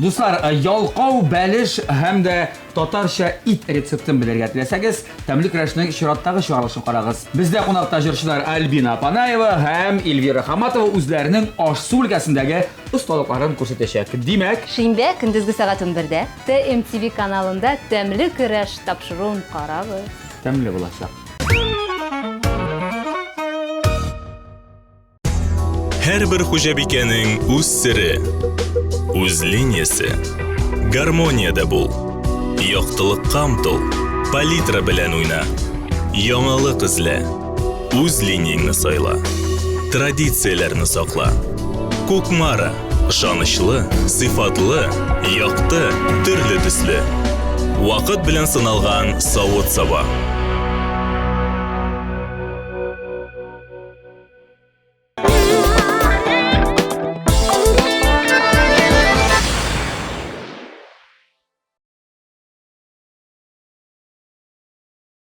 Дуслар, ялкау, бәлеш һәм дә татарча ит рецептын белергә теләсәгез, тәмле көрәшнең чираттагы чыгарылышын карагыз. Бездә кунакта җырчылар Альбина Панаева һәм Эльвира Хаматова үзләренең аш-су өлкәсендәге осталыкларын күрсәтәчәк. Димәк, Шимбә көндезге сәгать 11-дә ТМТV каналында тәмле көрәш тапшыруын карагыз. тәмле булачак. Һәрбер хуҗабикәнең үз сере, үз линиясе. Гармониядә бул. Яктылыкка омтыл, палитра белән уйна. Яңалык эзлә. Үз линияңне сайла. Традицияләрне сакла. Кукмара, ышанычлы, сыйфатлы, якты, төрле төсле. Вакыт белән сыналган савыт-саба.